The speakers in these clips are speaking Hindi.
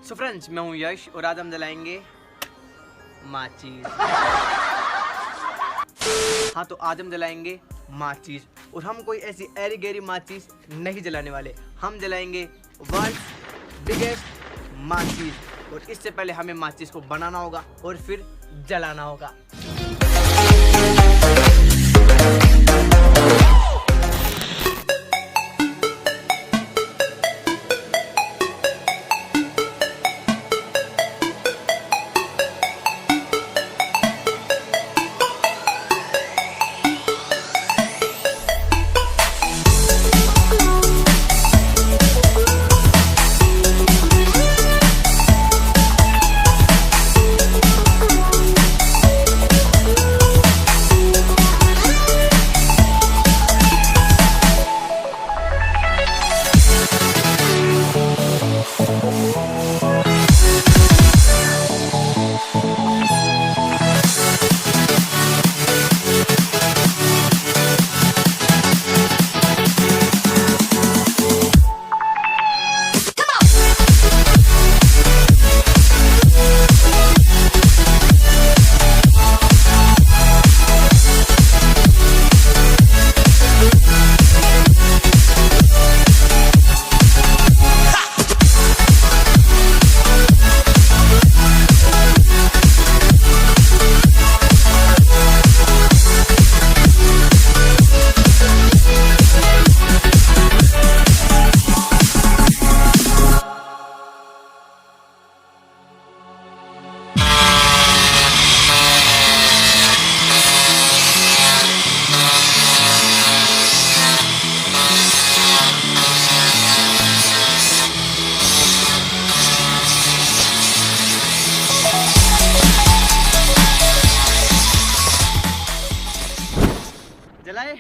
सो फ्रेंड्स, मैं हूँ यश और आज हम जलाएंगे माचिस। हाँ, तो आज हम जलाएंगे माचिस और हम कोई ऐसी ऐरी गैरी माचिस नहीं जलाने वाले। हम जलाएंगे वर्ल्ड बिगेस्ट माचिस और इससे पहले हमें माचिस को बनाना होगा और फिर जलाना होगा। जलाए।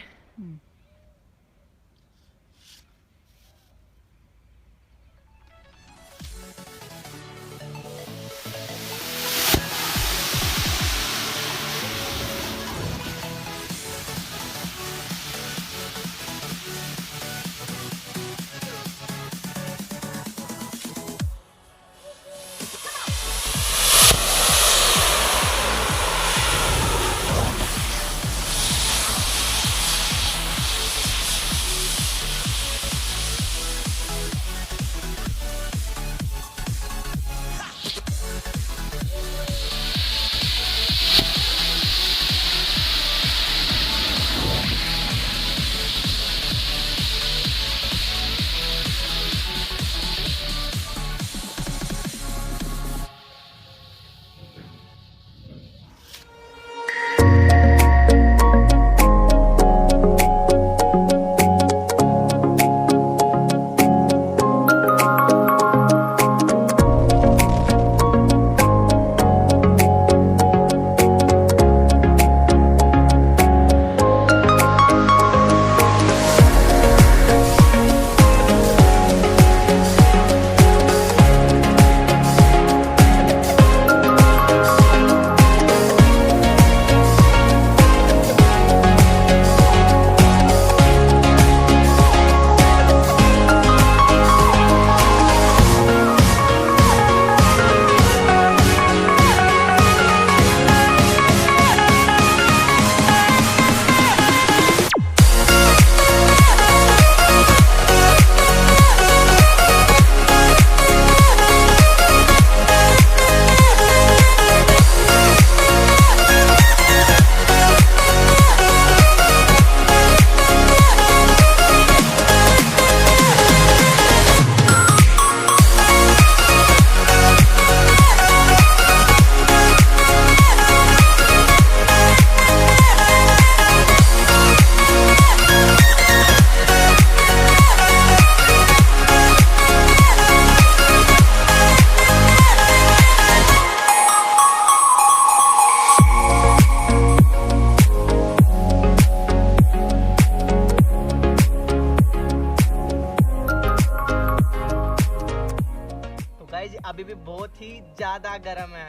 अभी भी बहुत ही ज्यादा गर्म है।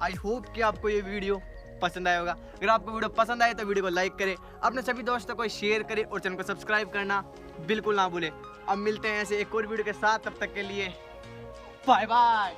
आई होप कि आपको ये वीडियो पसंद आया होगा। अगर आपको वीडियो पसंद आए तो वीडियो को लाइक करें, अपने सभी दोस्तों को शेयर करें और चैनल को सब्सक्राइब करना बिल्कुल ना भूलें। अब मिलते हैं ऐसे एक और वीडियो के साथ, तब तक के लिए बाय बाय।